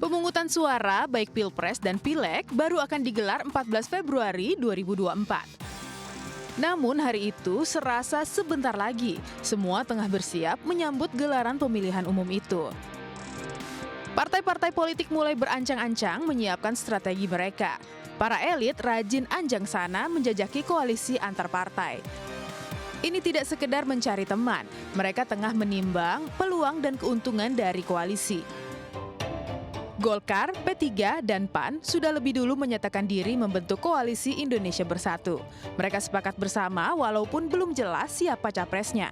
Pemungutan suara baik Pilpres dan Pileg baru akan digelar 14 Februari 2024. Namun hari itu serasa sebentar lagi, semua tengah bersiap menyambut gelaran pemilihan umum itu. Partai-partai politik mulai berancang-ancang menyiapkan strategi mereka. Para elit rajin anjang sana menjajaki koalisi antar partai. Ini tidak sekedar mencari teman, mereka tengah menimbang peluang dan keuntungan dari koalisi. Golkar, P3, dan PAN sudah lebih dulu menyatakan diri membentuk koalisi Indonesia Bersatu. Mereka sepakat bersama walaupun belum jelas siapa capresnya.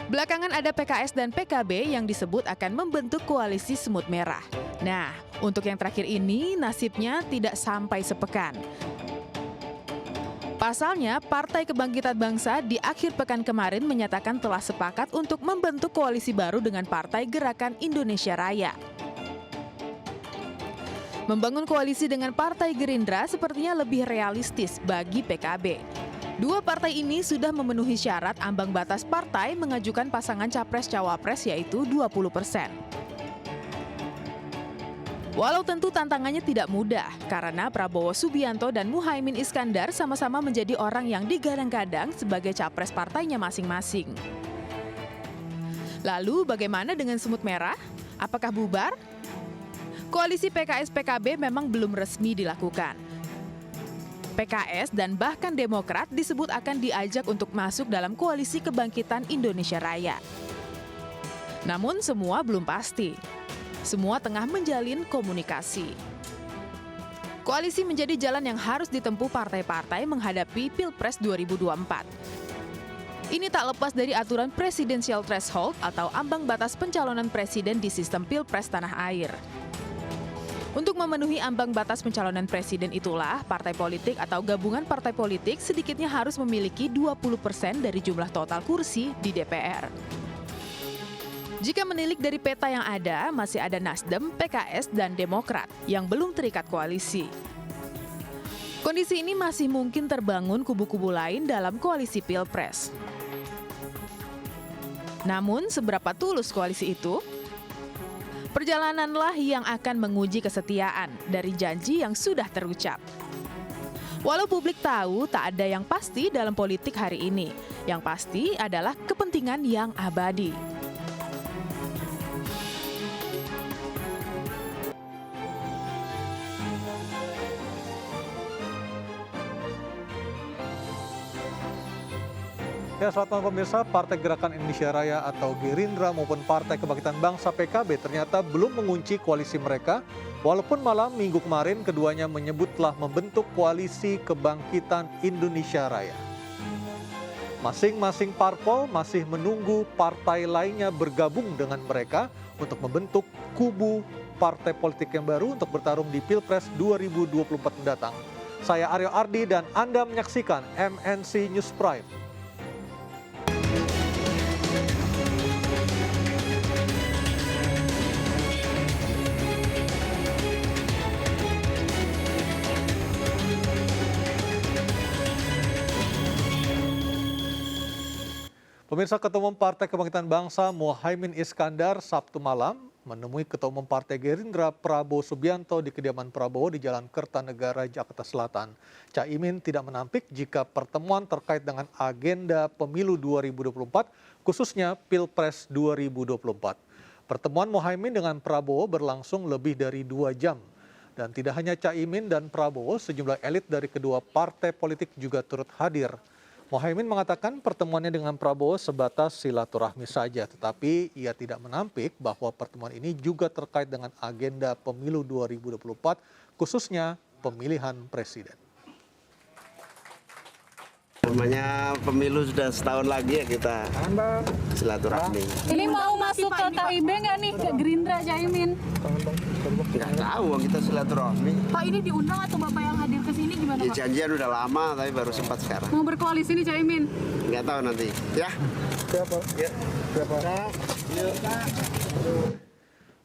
Belakangan ada PKS dan PKB yang disebut akan membentuk koalisi semut merah. Nah, untuk yang terakhir ini nasibnya tidak sampai sepekan. Pasalnya, Partai Kebangkitan Bangsa di akhir pekan kemarin menyatakan telah sepakat untuk membentuk koalisi baru dengan Partai Gerakan Indonesia Raya. Membangun koalisi dengan Partai Gerindra sepertinya lebih realistis bagi PKB. Dua partai ini sudah memenuhi syarat ambang batas partai mengajukan pasangan capres-cawapres yaitu 20%. Walau tentu tantangannya tidak mudah karena Prabowo Subianto dan Muhaimin Iskandar sama-sama menjadi orang yang digadang-gadang sebagai capres partainya masing-masing. Lalu bagaimana dengan semut merah? Apakah bubar? Koalisi PKS-PKB memang belum resmi dilakukan. PKS dan bahkan Demokrat disebut akan diajak untuk masuk dalam koalisi kebangkitan Indonesia Raya. Namun semua belum pasti. Semua tengah menjalin komunikasi. Koalisi menjadi jalan yang harus ditempuh partai-partai menghadapi Pilpres 2024. Ini tak lepas dari aturan presidensial threshold atau ambang batas pencalonan presiden di sistem Pilpres tanah air. Untuk memenuhi ambang batas pencalonan presiden itulah, partai politik atau gabungan partai politik sedikitnya harus memiliki 20% dari jumlah total kursi di DPR. Jika menilik dari peta yang ada, masih ada Nasdem, PKS, dan Demokrat yang belum terikat koalisi. Kondisi ini masih mungkin terbangun kubu-kubu lain dalam koalisi Pilpres. Namun, seberapa tulus koalisi itu? Perjalananlah yang akan menguji kesetiaan dari janji yang sudah terucap. Walau publik tahu tak ada yang pasti dalam politik hari ini, yang pasti adalah kepentingan yang abadi. Ya, selamat malam pemirsa. Partai Gerakan Indonesia Raya atau Gerindra maupun Partai Kebangkitan Bangsa PKB ternyata belum mengunci koalisi mereka, walaupun malam minggu kemarin keduanya menyebut telah membentuk koalisi Kebangkitan Indonesia Raya. Masing-masing parpol masih menunggu partai lainnya bergabung dengan mereka untuk membentuk kubu partai politik yang baru untuk bertarung di Pilpres 2024 mendatang. Saya Aryo Ardi dan Anda menyaksikan MNC News Prime. Pemirsa, Ketua Umum Partai Kebangkitan Bangsa Muhaimin Iskandar Sabtu malam menemui Ketua Umum Partai Gerindra Prabowo Subianto di kediaman Prabowo di Jalan Kertanegara, Jakarta Selatan. Caimin tidak menampik jika pertemuan terkait dengan agenda pemilu 2024, khususnya Pilpres 2024. Pertemuan Muhaimin dengan Prabowo berlangsung lebih dari 2 jam. Dan tidak hanya Caimin dan Prabowo, sejumlah elit dari kedua partai politik juga turut hadir. Muhaimin mengatakan pertemuannya dengan Prabowo sebatas silaturahmi saja, tetapi ia tidak menampik bahwa pertemuan ini juga terkait dengan agenda pemilu 2024, khususnya pemilihan presiden. Namanya pemilu sudah setahun lagi ya kita silaturahmi. Ini mau masuk ke KIB nggak nih, ke Gerindra Caimin? Nggak tahu, kita silaturahmi. Pak, ini diundang atau Bapak yang hadir ke sini gimana Ya, Pak? janjian udah lama tapi baru sempat sekarang. Mau berkoalisi nih Caimin? Nggak tahu nanti. Ya. Siapa? Ya. Siapa?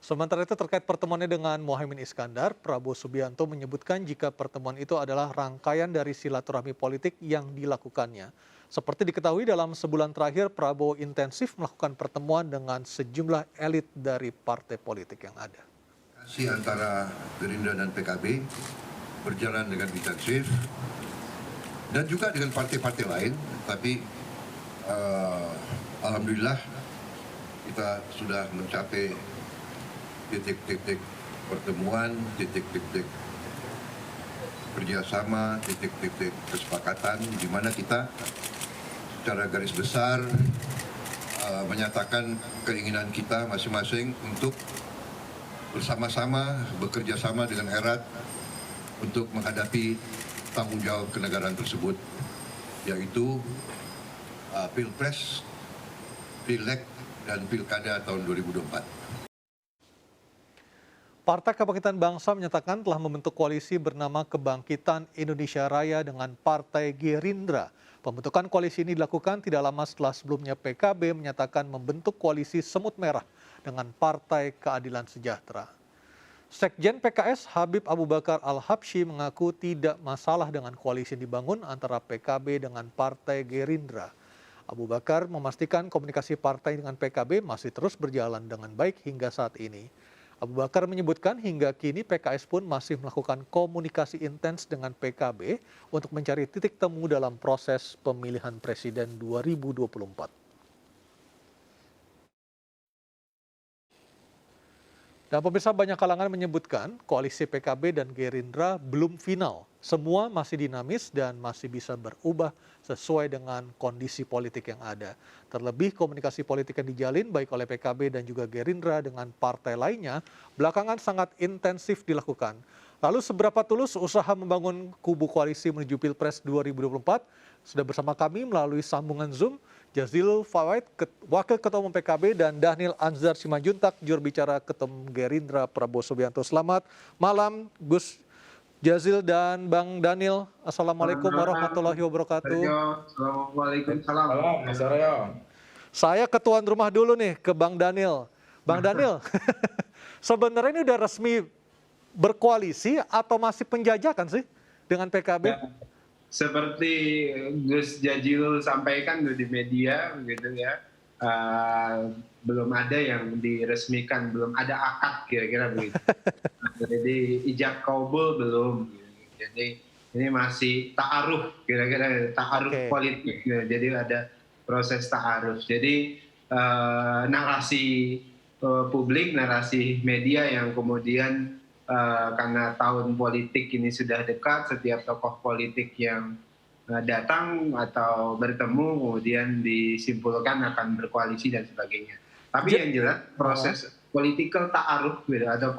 Sementara itu terkait pertemuannya dengan Muhaimin Iskandar, Prabowo Subianto menyebutkan jika pertemuan itu adalah rangkaian dari silaturahmi politik yang dilakukannya. Seperti diketahui dalam sebulan terakhir, Prabowo intensif melakukan pertemuan dengan sejumlah elit dari partai politik yang ada. Komunikasi antara Gerindra dan PKB berjalan dengan intensif dan juga dengan partai-partai lain, tapi alhamdulillah kita sudah mencapai titik-titik pertemuan, titik-titik kerjasama, titik-titik kesepakatan di mana kita secara garis besar menyatakan keinginan kita masing-masing untuk bersama-sama bekerja sama dengan erat untuk menghadapi tanggung jawab kenegaraan tersebut, yaitu Pilpres, Pileg, dan Pilkada tahun 2024. Partai Kebangkitan Bangsa menyatakan telah membentuk koalisi bernama Kebangkitan Indonesia Raya dengan Partai Gerindra. Pembentukan koalisi ini dilakukan tidak lama setelah sebelumnya PKB menyatakan membentuk koalisi semut merah dengan Partai Keadilan Sejahtera. Sekjen PKS Habib Abu Bakar Al-Habsyi mengaku tidak masalah dengan koalisi yang dibangun antara PKB dengan Partai Gerindra. Abu Bakar memastikan komunikasi partai dengan PKB masih terus berjalan dengan baik hingga saat ini. Abu Bakar menyebutkan hingga kini PKS pun masih melakukan komunikasi intens dengan PKB untuk mencari titik temu dalam proses pemilihan presiden 2024. Dan pemirsa, banyak kalangan menyebutkan koalisi PKB dan Gerindra belum final. Semua masih dinamis dan masih bisa berubah sesuai dengan kondisi politik yang ada. Terlebih komunikasi politik yang dijalin baik oleh PKB dan juga Gerindra dengan partai lainnya belakangan sangat intensif dilakukan. Lalu seberapa tulus usaha membangun kubu koalisi menuju Pilpres 2024? Sudah bersama kami melalui sambungan Zoom Jazilul Fawait, Wakil Ketua Umum PKB, dan Dhanil Anzar Simanjuntak, juru bicara Ketum Gerindra Prabowo Subianto. Selamat malam Gus Jazil dan Bang Dhanil. Assalamualaikum warahmatullahi wabarakatuh. Waalaikumsalam. Saya ketuan rumah dulu nih ke Bang Dhanil. Bang Dhanil, sebenarnya ini udah resmi berkoalisi atau masih penjajakan sih dengan PKB? Seperti Gus Jazilul sampaikan di media, gitu ya, belum ada yang diresmikan, belum ada akad kira-kira begitu. Jadi ijab kabul belum. Jadi ini masih ta'aruf, kira-kira ta'aruf politik. Jadi ada proses ta'aruf. Jadi narasi publik, narasi media yang kemudian karena tahun politik ini sudah dekat, setiap tokoh politik yang datang atau bertemu kemudian disimpulkan akan berkoalisi dan sebagainya. Tapi yang jelas proses political ta'aruf atau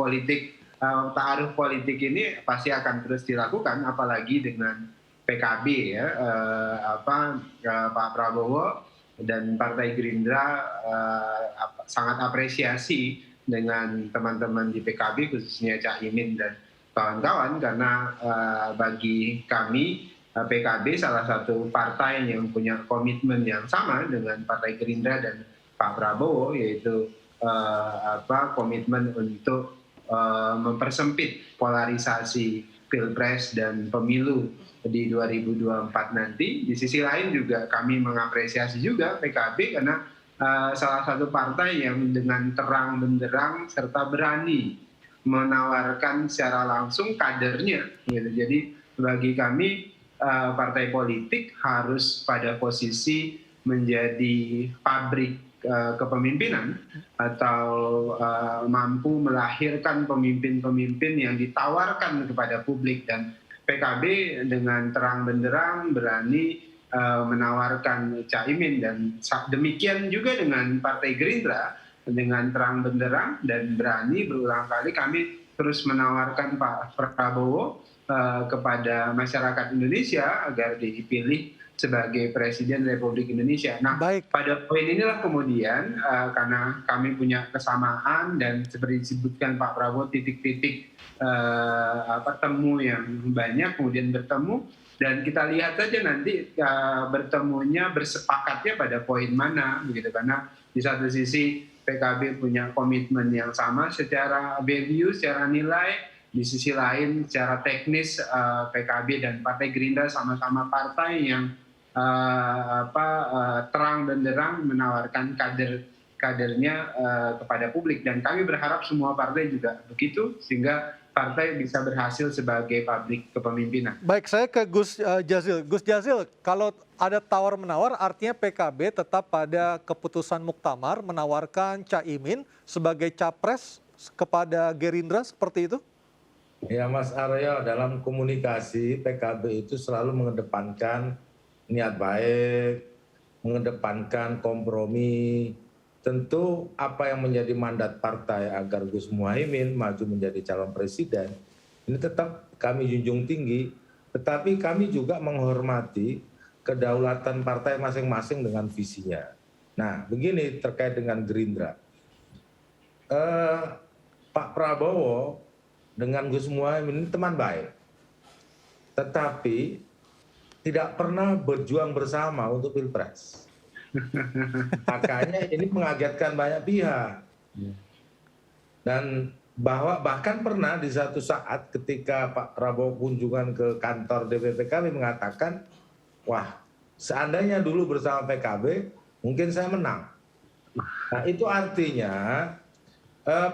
ta'aruf politik ini pasti akan terus dilakukan, apalagi dengan PKB ya, Pak Prabowo dan Partai Gerindra sangat apresiasi dengan teman-teman di PKB, khususnya Cak Imin dan kawan-kawan, karena bagi kami PKB salah satu partai yang punya komitmen yang sama dengan Partai Gerindra dan Pak Prabowo, yaitu komitmen untuk mempersempit polarisasi Pilpres dan pemilu di 2024 nanti. Di sisi lain juga kami mengapresiasi juga PKB karena salah satu partai yang dengan terang benderang serta berani menawarkan secara langsung kadernya. Gitu. Jadi bagi kami partai politik harus pada posisi menjadi pabrik kepemimpinan atau mampu melahirkan pemimpin-pemimpin yang ditawarkan kepada publik, dan PKB dengan terang benderang berani menawarkan Caimin, dan demikian juga dengan Partai Gerindra dengan terang benderang dan berani berulang kali kami terus menawarkan Pak Prabowo kepada masyarakat Indonesia agar dipilih sebagai Presiden Republik Indonesia. Nah, pada poin inilah kemudian karena kami punya kesamaan dan seperti disebutkan Pak Prabowo titik-titik temu yang banyak kemudian bertemu. Dan kita lihat saja nanti bertemunya, bersepakatnya pada poin mana, begitu. Karena di satu sisi PKB punya komitmen yang sama secara value, secara nilai. Di sisi lain secara teknis PKB dan Partai Gerindra sama-sama partai yang terang benderang menawarkan kader kadernya kepada publik, dan kami berharap semua partai juga begitu sehingga partai bisa berhasil sebagai publik kepemimpinan. Baik, saya ke Gus Jazil. Gus Jazil, kalau ada tawar-menawar artinya PKB tetap pada keputusan muktamar menawarkan Caimin sebagai capres kepada Gerindra seperti itu? Ya Mas Aryo, dalam komunikasi PKB itu selalu mengedepankan niat baik, mengedepankan kompromi. Tentu apa yang menjadi mandat partai agar Gus Muhaimin maju menjadi calon presiden, ini tetap kami junjung tinggi, tetapi kami juga menghormati kedaulatan partai masing-masing dengan visinya. Nah, begini terkait dengan Gerindra. Pak Prabowo dengan Gus Muhaimin ini teman baik, tetapi tidak pernah berjuang bersama untuk Pilpres. Makanya ini mengagetkan banyak pihak. Dan bahkan pernah di satu saat ketika Pak Prabowo kunjungan ke kantor DPP kami mengatakan, wah seandainya dulu bersama PKB mungkin saya menang. Nah itu artinya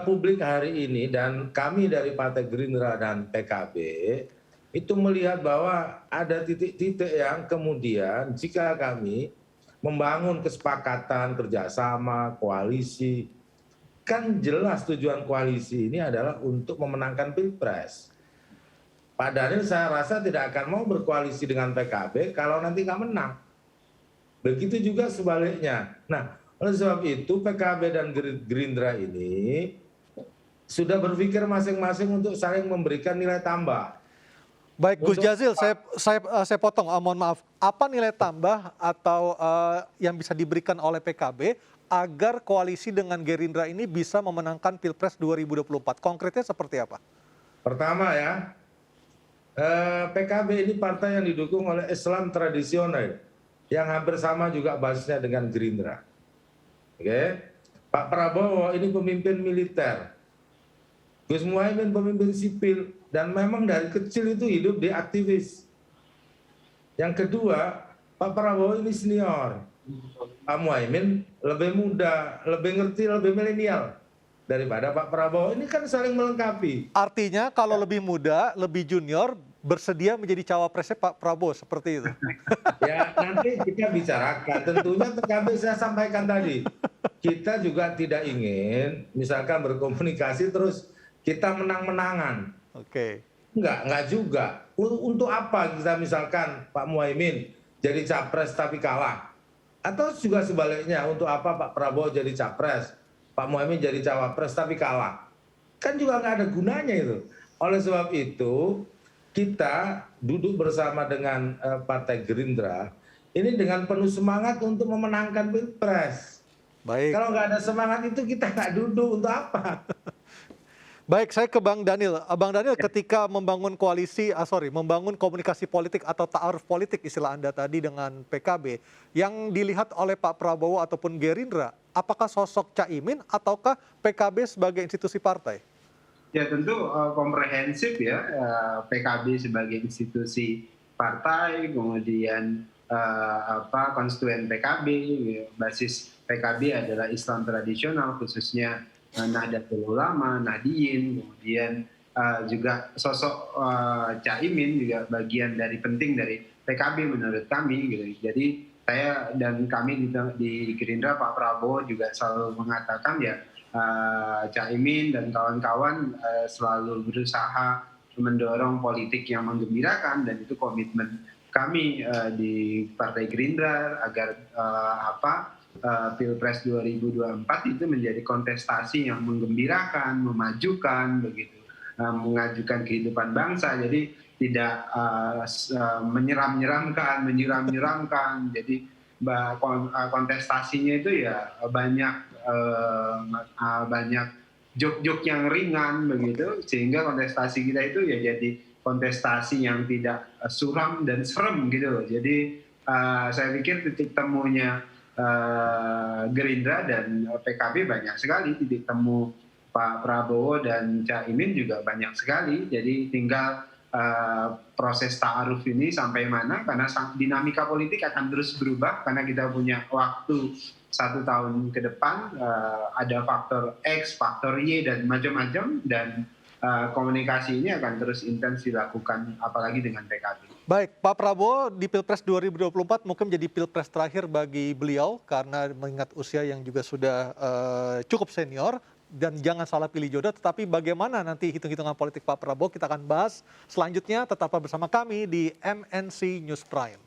publik hari ini dan kami dari Partai Gerindra dan PKB itu melihat bahwa ada titik-titik yang kemudian jika kami membangun kesepakatan, kerjasama, koalisi, kan jelas tujuan koalisi ini adalah untuk memenangkan Pilpres. Pak Daniel saya rasa tidak akan mau berkoalisi dengan PKB kalau nanti nggak menang. Begitu juga sebaliknya. Nah, oleh sebab itu PKB dan Gerindra ini sudah berpikir masing-masing untuk saling memberikan nilai tambah. Baik, Gus Jazil, saya potong, mohon maaf. Apa nilai tambah atau yang bisa diberikan oleh PKB agar koalisi dengan Gerindra ini bisa memenangkan Pilpres 2024? Konkretnya seperti apa? Pertama ya, PKB ini partai yang didukung oleh Islam tradisional, yang hampir sama juga basisnya dengan Gerindra. Oke, Pak Prabowo ini pemimpin militer, Gus Muhaimin pemimpin sipil, dan memang dari kecil itu hidup di aktivis. Yang kedua, Pak Prabowo ini senior, Pak Muhaimin lebih muda, lebih ngerti, lebih milenial daripada Pak Prabowo. Ini kan saling melengkapi. Artinya kalau lebih muda, lebih junior, bersedia menjadi cawapresnya Pak Prabowo, seperti itu. Ya nanti kita bicarakan. Tentunya PKB saya sampaikan tadi, kita juga tidak ingin misalkan berkomunikasi terus kita menang-menangan. Oke. Enggak juga. Untuk apa kita misalkan Pak Muhaimin jadi capres tapi kalah? Atau juga sebaliknya, untuk apa Pak Prabowo jadi capres, Pak Muhaimin jadi cawapres tapi kalah? Kan juga nggak ada gunanya itu. Oleh sebab itu, kita duduk bersama dengan Partai Gerindra, ini dengan penuh semangat untuk memenangkan Pilpres. Baik. Kalau nggak ada semangat itu kita nggak duduk, untuk apa? Baik, saya ke Bang Daniel. Bang Daniel, ketika membangun membangun komunikasi politik atau ta'aruf politik istilah Anda tadi dengan PKB, yang dilihat oleh Pak Prabowo ataupun Gerindra, apakah sosok Caimin ataukah PKB sebagai institusi partai? Ya tentu komprehensif ya, PKB sebagai institusi partai, kemudian konstituen PKB, basis PKB adalah Islam tradisional, khususnya Nahdlatul Ulama, Nahdien, kemudian juga sosok Caimin juga bagian dari penting dari PKB menurut kami gitu. Jadi saya dan kami di Gerindra, Pak Prabowo juga selalu mengatakan ya Caimin dan kawan-kawan selalu berusaha mendorong politik yang menggembirakan, dan itu komitmen kami di Partai Gerindra agar Pilpres 2024 itu menjadi kontestasi yang menggembirakan, memajukan, begitu, mengajukan kehidupan bangsa. Jadi tidak menyeram-nyeramkan. Jadi kontestasinya itu ya banyak jok-jok yang ringan, begitu, sehingga kontestasi kita itu ya jadi kontestasi yang tidak suram dan serem gitu. Jadi saya pikir titik temunya Gerindra dan PKB banyak sekali, titik temu Pak Prabowo dan Caimin juga banyak sekali. Jadi tinggal proses ta'aruf ini sampai mana, karena dinamika politik akan terus berubah, karena kita punya waktu 1 tahun ke depan ada faktor X, faktor Y dan macam-macam, dan komunikasi ini akan terus intens dilakukan apalagi dengan PKB. Baik, Pak Prabowo di Pilpres 2024 mungkin menjadi Pilpres terakhir bagi beliau karena mengingat usia yang juga sudah cukup senior. Dan jangan salah pilih jodoh, tetapi bagaimana nanti hitung-hitungan politik Pak Prabowo kita akan bahas selanjutnya. Tetaplah bersama kami di MNC News Prime.